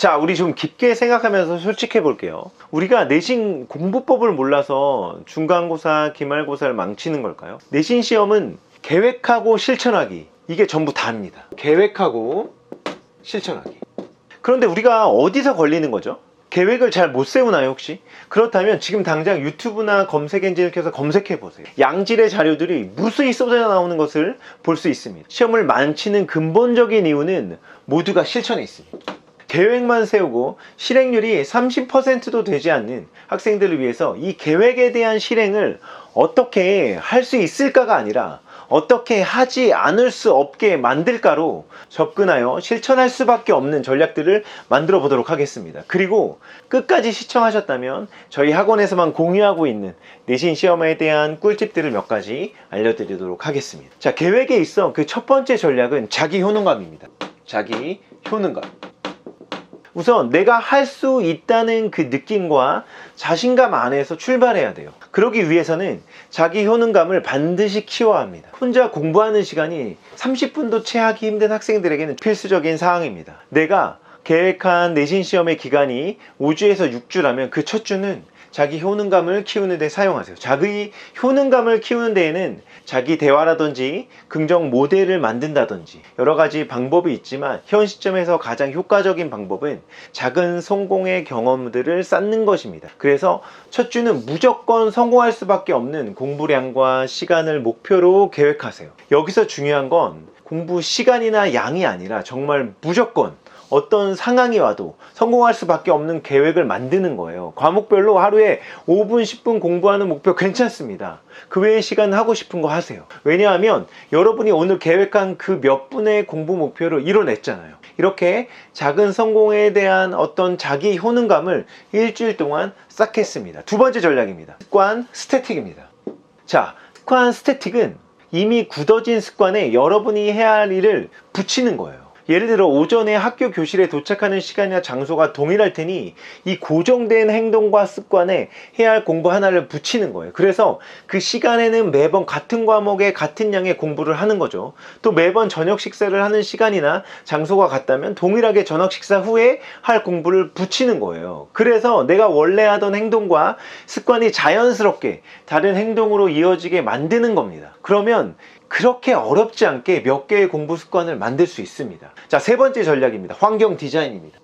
자, 우리 좀 깊게 생각하면서 솔직해 볼게요. 우리가 내신 공부법을 몰라서 중간고사, 기말고사를 망치는 걸까요? 내신 시험은 계획하고 실천하기, 이게 전부 다입니다. 계획하고 실천하기. 그런데 우리가 어디서 걸리는 거죠? 계획을 잘 못 세우나요, 혹시? 그렇다면 지금 당장 유튜브나 검색 엔진을 켜서 검색해 보세요. 양질의 자료들이 무수히 쏟아져 나오는 것을 볼 수 있습니다. 시험을 망치는 근본적인 이유는 모두가 실천에 있습니다. 계획만 세우고 실행률이 30%도 되지 않는 학생들을 위해서 이 계획에 대한 실행을 어떻게 할 수 있을까가 아니라 어떻게 하지 않을 수 없게 만들까로 접근하여 실천할 수밖에 없는 전략들을 만들어 보도록 하겠습니다. 그리고 끝까지 시청하셨다면 저희 학원에서만 공유하고 있는 내신 시험에 대한 꿀팁들을 몇 가지 알려드리도록 하겠습니다. 자, 계획에 있어 그 첫 번째 전략은 자기 효능감입니다. 자기 효능감. 우선 내가 할 수 있다는 그 느낌과 자신감 안에서 출발해야 돼요. 그러기 위해서는 자기 효능감을 반드시 키워야 합니다. 혼자 공부하는 시간이 30분도 채 하기 힘든 학생들에게는 필수적인 사항입니다. 내가 계획한 내신 시험의 기간이 5주에서 6주라면 그 첫 주는 자기 효능감을 키우는 데 사용하세요. 자기 효능감을 키우는 데에는 자기 대화라든지 긍정 모델을 만든다든지 여러 가지 방법이 있지만 현 시점에서 가장 효과적인 방법은 작은 성공의 경험들을 쌓는 것입니다. 그래서 첫 주는 무조건 성공할 수밖에 없는 공부량과 시간을 목표로 계획하세요. 여기서 중요한 건 공부 시간이나 양이 아니라 정말 무조건 어떤 상황이 와도 성공할 수밖에 없는 계획을 만드는 거예요. 과목별로 하루에 5분, 10분 공부하는 목표 괜찮습니다. 그 외의 시간 하고 싶은 거 하세요. 왜냐하면 여러분이 오늘 계획한 그 몇 분의 공부 목표를 이뤄냈잖아요. 이렇게 작은 성공에 대한 어떤 자기 효능감을 일주일 동안 쌓겠습니다. 두 번째 전략입니다. 습관 스태틱입니다. 자, 습관 스태틱은 이미 굳어진 습관에 여러분이 해야 할 일을 붙이는 거예요. 예를 들어 오전에 학교 교실에 도착하는 시간이나 장소가 동일할 테니 이 고정된 행동과 습관에 해야 할 공부 하나를 붙이는 거예요. 그래서 그 시간에는 매번 같은 과목에 같은 양의 공부를 하는 거죠. 또 매번 저녁 식사를 하는 시간이나 장소가 같다면 동일하게 저녁 식사 후에 할 공부를 붙이는 거예요. 그래서 내가 원래 하던 행동과 습관이 자연스럽게 다른 행동으로 이어지게 만드는 겁니다. 그러면 그렇게 어렵지 않게 몇 개의 공부 습관을 만들 수 있습니다. 자, 세 번째 전략입니다. 환경 디자인입니다.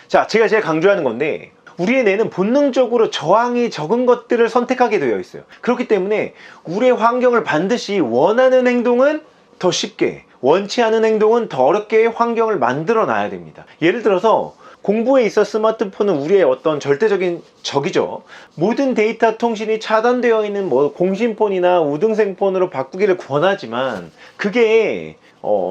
자, 제가 제일 강조하는 건데 우리의 뇌는 본능적으로 저항이 적은 것들을 선택하게 되어 있어요. 그렇기 때문에 우리의 환경을 반드시 원하는 행동은 더 쉽게, 원치 않은 행동은 더 어렵게 환경을 만들어 놔야 됩니다. 예를 들어서 공부에 있어 스마트폰은 우리의 어떤 절대적인 적이죠. 모든 데이터 통신이 차단되어 있는 공신폰이나 우등생폰으로 바꾸기를 권하지만 그게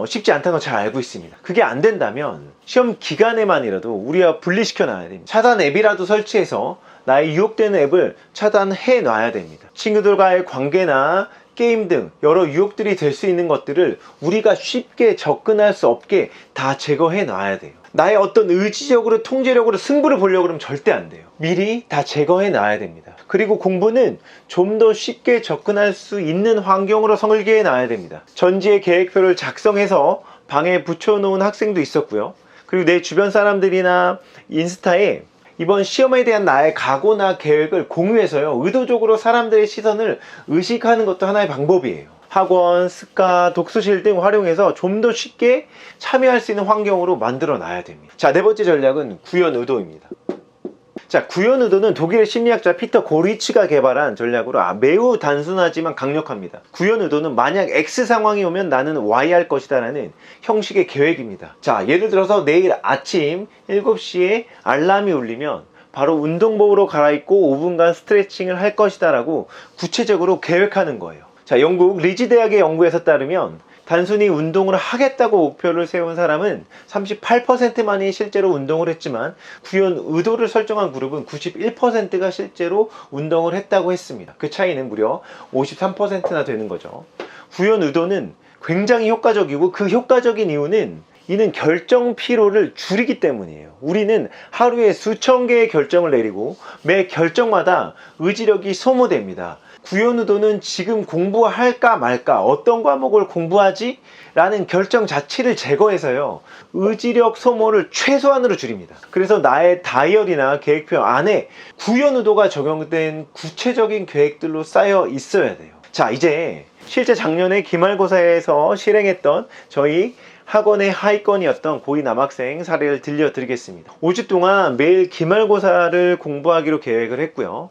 쉽지 않다는 걸 잘 알고 있습니다. 그게 안 된다면 시험 기간에만이라도 우리가 분리시켜 놔야 됩니다. 차단 앱이라도 설치해서 나의 유혹되는 앱을 차단해 놔야 됩니다. 친구들과의 관계나 게임 등 여러 유혹들이 될 수 있는 것들을 우리가 쉽게 접근할 수 없게 다 제거해 놔야 돼요. 나의 어떤 의지적으로 통제력으로 승부를 보려고 그러면 절대 안 돼요. 미리 다 제거해 놔야 됩니다. 그리고 공부는 좀 더 쉽게 접근할 수 있는 환경으로 설계해 놔야 됩니다. 전지의 계획표를 작성해서 방에 붙여놓은 학생도 있었고요. 그리고 내 주변 사람들이나 인스타에 이번 시험에 대한 나의 각오나 계획을 공유해서요, 의도적으로 사람들의 시선을 의식하는 것도 하나의 방법이에요. 학원, 스카, 독서실 등 활용해서 좀 더 쉽게 참여할 수 있는 환경으로 만들어 놔야 됩니다. 자, 네 번째 전략은 구현 의도입니다. 자, 구현 의도는 독일의 심리학자 피터 고리츠가 개발한 전략으로 매우 단순하지만 강력합니다. 구현 의도는 만약 X 상황이 오면 나는 Y 할 것이다 라는 형식의 계획입니다. 자, 예를 들어서 내일 아침 7시에 알람이 울리면 바로 운동복으로 갈아입고 5분간 스트레칭을 할 것이다 라고 구체적으로 계획하는 거예요. 자, 영국 리즈 대학의 연구에서 따르면 단순히 운동을 하겠다고 목표를 세운 사람은 38%만이 실제로 운동을 했지만 구현 의도를 설정한 그룹은 91%가 실제로 운동을 했다고 했습니다. 그 차이는 무려 53%나 되는 거죠. 구현 의도는 굉장히 효과적이고 그 효과적인 이유는 이는 결정 피로를 줄이기 때문이에요. 우리는 하루에 수천 개의 결정을 내리고 매 결정마다 의지력이 소모됩니다. 구현우도는 지금 공부할까 말까, 어떤 과목을 공부하지? 라는 결정 자체를 제거해서요, 의지력 소모를 최소한으로 줄입니다. 그래서 나의 다이어리나 계획표 안에 구현우도가 적용된 구체적인 계획들로 쌓여 있어야 돼요. 자, 이제 실제 작년에 기말고사에서 실행했던 저희 학원의 하위권이었던 고2 남학생 사례를 들려드리겠습니다. 5주 동안 매일 기말고사를 공부하기로 계획을 했고요.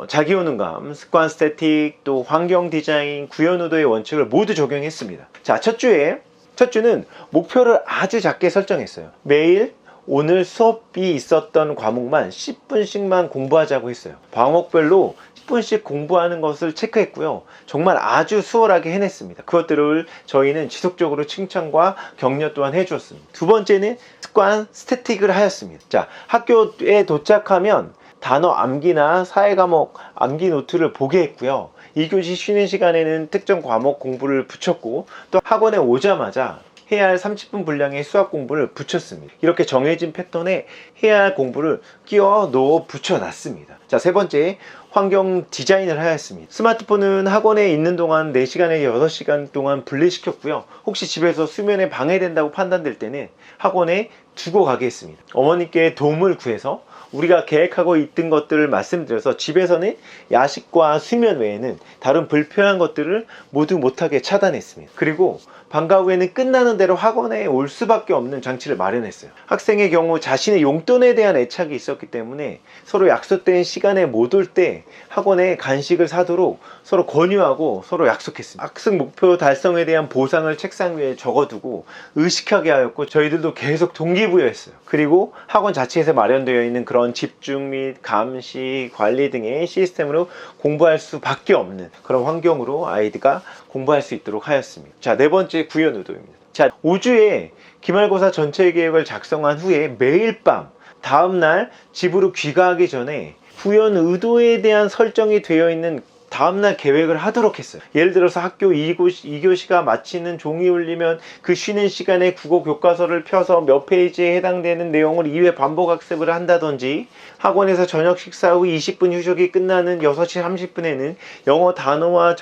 자기효능감, 습관 스태틱, 또 환경 디자인, 구현우도의 원칙을 모두 적용했습니다. 자, 첫 주는 목표를 아주 작게 설정했어요. 매일 오늘 수업이 있었던 과목만 10분씩만 공부하자고 했어요. 과목별로 10분씩 공부하는 것을 체크했고요. 정말 아주 수월하게 해냈습니다. 그것들을 저희는 지속적으로 칭찬과 격려 또한 해주었습니다. 두 번째는 습관 스태틱을 하였습니다. 자, 학교에 도착하면 단어 암기나 사회과목 암기 노트를 보게 했고요. 2교시 쉬는 시간에는 특정 과목 공부를 붙였고, 또 학원에 오자마자 해야 할 30분 분량의 수학 공부를 붙였습니다. 이렇게 정해진 패턴에 해야 할 공부를 끼워 넣어 붙여놨습니다. 자, 세 번째, 환경 디자인을 하였습니다. 스마트폰은 학원에 있는 동안 4시간에 6시간 동안 분리시켰고요. 혹시 집에서 수면에 방해된다고 판단될 때는 학원에 두고 가게 했습니다. 어머니께 도움을 구해서 우리가 계획하고 있던 것들을 말씀드려서 집에서는 야식과 수면 외에는 다른 불필요한 것들을 모두 못하게 차단했습니다. 그리고 방과 후에는 끝나는 대로 학원에 올 수밖에 없는 장치를 마련했어요. 학생의 경우 자신의 용돈에 대한 애착이 있었기 때문에 서로 약속된 시간에 못 올 때 학원에 간식을 사도록 서로 권유하고 서로 약속했습니다. 학습 목표 달성에 대한 보상을 책상 위에 적어두고 의식하게 하였고, 저희들도 계속 동기부여했어요. 그리고 학원 자체에서 마련되어 있는 그런 집중 및 감시, 관리 등의 시스템으로 공부할 수밖에 없는 그런 환경으로 아이들과 공부할 수 있도록 하였습니다. 자, 네 번째, 구현우도입니다. 자, 5주에 기말고사 전체 계획을 작성한 후에 매일 밤 다음날 집으로 귀가하기 전에 구현의도에 대한 설정이 되어 있는 다음날 계획을 하도록 했어요. 예를 들어서 학교 2교시가 마치는 종이 울리면 그 쉬는 시간에 국어 교과서를 펴서 몇 페이지에 해당되는 내용을 2회 반복 학습을 한다든지, 학원에서 저녁 식사 후 20분 휴식이 끝나는 6시 30분에는 영어 단어와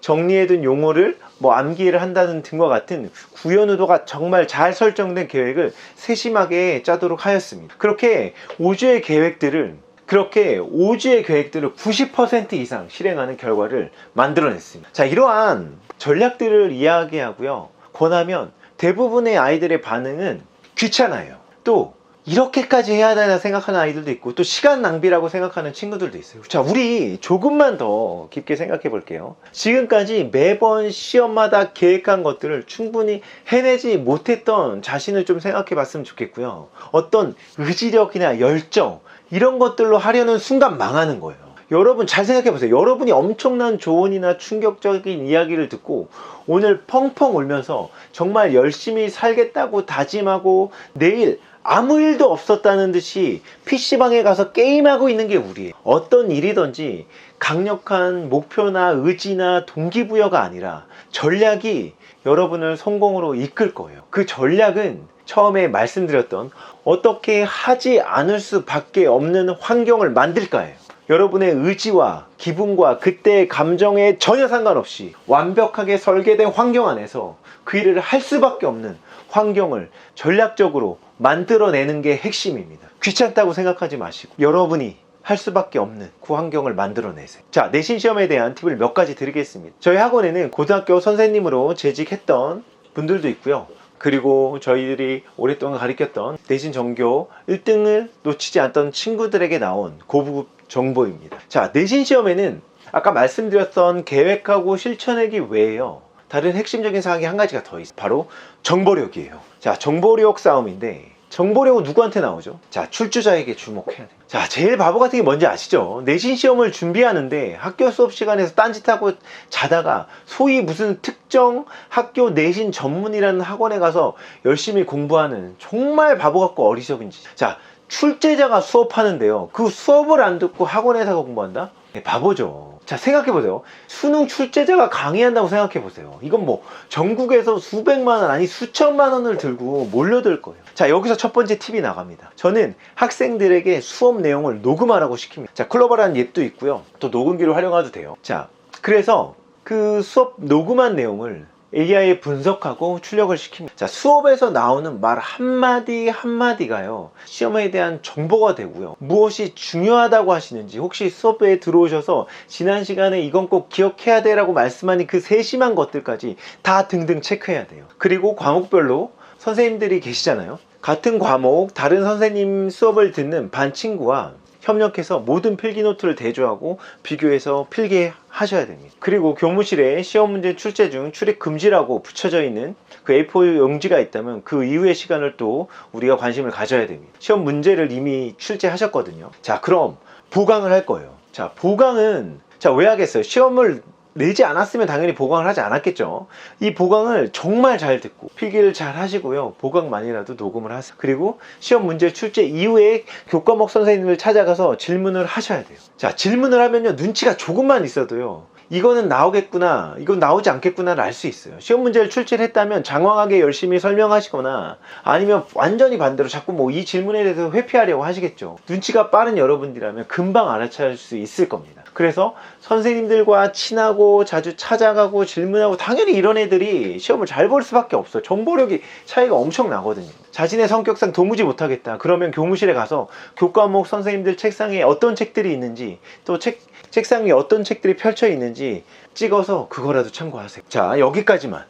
정리해둔 용어를 암기를 한다는 등과 같은 구현의도가 정말 잘 설정된 계획을 세심하게 짜도록 하였습니다. 그렇게 5주의 계획들을 90% 이상 실행하는 결과를 만들어냈습니다. 자, 이러한 전략들을 이야기하고요, 권하면 대부분의 아이들의 반응은 귀찮아요. 또 이렇게까지 해야 되나 생각하는 아이들도 있고, 또 시간 낭비라고 생각하는 친구들도 있어요. 자, 우리 조금만 더 깊게 생각해 볼게요. 지금까지 매번 시험마다 계획한 것들을 충분히 해내지 못했던 자신을 좀 생각해 봤으면 좋겠고요. 어떤 의지력이나 열정, 이런 것들로 하려는 순간 망하는 거예요. 여러분 잘 생각해 보세요. 여러분이 엄청난 조언이나 충격적인 이야기를 듣고 오늘 펑펑 울면서 정말 열심히 살겠다고 다짐하고 내일 아무 일도 없었다는 듯이 PC방에 가서 게임하고 있는 게 우리예요. 어떤 일이든지 강력한 목표나 의지나 동기부여가 아니라 전략이 여러분을 성공으로 이끌 거예요. 그 전략은 처음에 말씀드렸던 어떻게 하지 않을 수밖에 없는 환경을 만들까예요. 여러분의 의지와 기분과 그때의 감정에 전혀 상관없이 완벽하게 설계된 환경 안에서 그 일을 할 수밖에 없는 환경을 전략적으로 만들어내는 게 핵심입니다. 귀찮다고 생각하지 마시고 여러분이 할 수밖에 없는 그 환경을 만들어내세요. 자, 내신 시험에 대한 팁을 몇 가지 드리겠습니다. 저희 학원에는 고등학교 선생님으로 재직했던 분들도 있고요. 그리고 저희들이 오랫동안 가르쳤던 내신 전교 1등을 놓치지 않던 친구들에게 나온 고급 정보입니다. 자, 내신 시험에는 아까 말씀드렸던 계획하고 실천하기 외에요, 다른 핵심적인 사항이 한 가지가 더 있어요. 바로 정보력이에요. 자, 정보력 싸움인데 정보력은 누구한테 나오죠? 자, 출주자에게 주목해야 돼요. 자, 제일 바보 같은 게 뭔지 아시죠? 내신 시험을 준비하는데 학교 수업 시간에서 딴짓하고 자다가 소위 무슨 특정 학교 내신 전문이라는 학원에 가서 열심히 공부하는 정말 바보 같고 어리석은 짓. 자, 출제자가 수업하는데요, 그 수업을 안 듣고 학원에서 공부한다? 네, 바보죠. 자, 생각해보세요. 수능 출제자가 강의한다고 생각해보세요. 이건 전국에서 수백만 원, 아니 수천만 원을 들고 몰려들 거예요. 자, 여기서 첫 번째 팁이 나갑니다. 저는 학생들에게 수업 내용을 녹음하라고 시킵니다. 자, 클로버라는 앱도 있고요, 또 녹음기를 활용해도 돼요. 자, 그래서 그 수업 녹음한 내용을 AI에 분석하고 출력을 시킵니다. 자, 수업에서 나오는 말 한마디 한마디가요, 시험에 대한 정보가 되고요. 무엇이 중요하다고 하시는지, 혹시 수업에 들어오셔서 지난 시간에 이건 꼭 기억해야 돼 라고 말씀하니 그 세심한 것들까지 다 등등 체크해야 돼요. 그리고 과목별로 선생님들이 계시잖아요. 같은 과목 다른 선생님 수업을 듣는 반 친구와 협력해서 모든 필기 노트를 대조하고 비교해서 필기하셔야 됩니다. 그리고 교무실에 시험 문제 출제 중 출입 금지라고 붙여져 있는 그 A4 용지가 있다면 그 이후의 시간을 또 우리가 관심을 가져야 됩니다. 시험 문제를 이미 출제하셨거든요. 자, 그럼 보강을 할 거예요. 자, 보강은 왜 하겠어요? 시험을 내지 않았으면 당연히 보강을 하지 않았겠죠. 이 보강을 정말 잘 듣고 필기를 잘 하시고요, 보강만이라도 녹음을 하세요. 그리고 시험 문제 출제 이후에 교과목 선생님을 찾아가서 질문을 하셔야 돼요. 자, 질문을 하면요, 눈치가 조금만 있어도요, 이거는 나오겠구나, 이건 나오지 않겠구나를 알 수 있어요. 시험 문제를 출제를 했다면 장황하게 열심히 설명하시거나 아니면 완전히 반대로 자꾸 뭐 이 질문에 대해서 회피하려고 하시겠죠. 눈치가 빠른 여러분들이라면 금방 알아차릴 수 있을 겁니다. 그래서 선생님들과 친하고 자주 찾아가고 질문하고, 당연히 이런 애들이 시험을 잘 볼 수밖에 없어요. 정보력이 차이가 엄청 나거든요. 자신의 성격상 도무지 못하겠다 그러면 교무실에 가서 교과목 선생님들 책상에 어떤 책들이 있는지, 또 책상 위에 어떤 책들이 펼쳐 있는지 찍어서 그거라도 참고하세요. 자, 여기까지만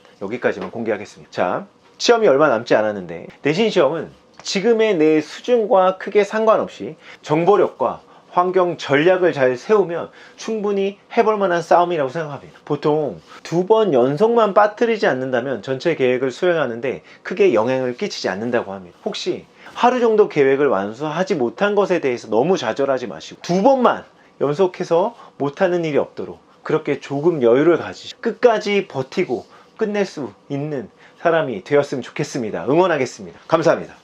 공개하겠습니다. 자, 시험이 얼마 남지 않았는데 내신 시험은 지금의 내 수준과 크게 상관없이 정보력과 환경 전략을 잘 세우면 충분히 해볼 만한 싸움이라고 생각합니다. 보통 2번 연속만 빠뜨리지 않는다면 전체 계획을 수행하는데 크게 영향을 끼치지 않는다고 합니다. 혹시 하루 정도 계획을 완수하지 못한 것에 대해서 너무 좌절하지 마시고 2번만 연속해서 못하는 일이 없도록 그렇게 조금 여유를 가지시고 끝까지 버티고 끝낼 수 있는 사람이 되었으면 좋겠습니다. 응원하겠습니다. 감사합니다.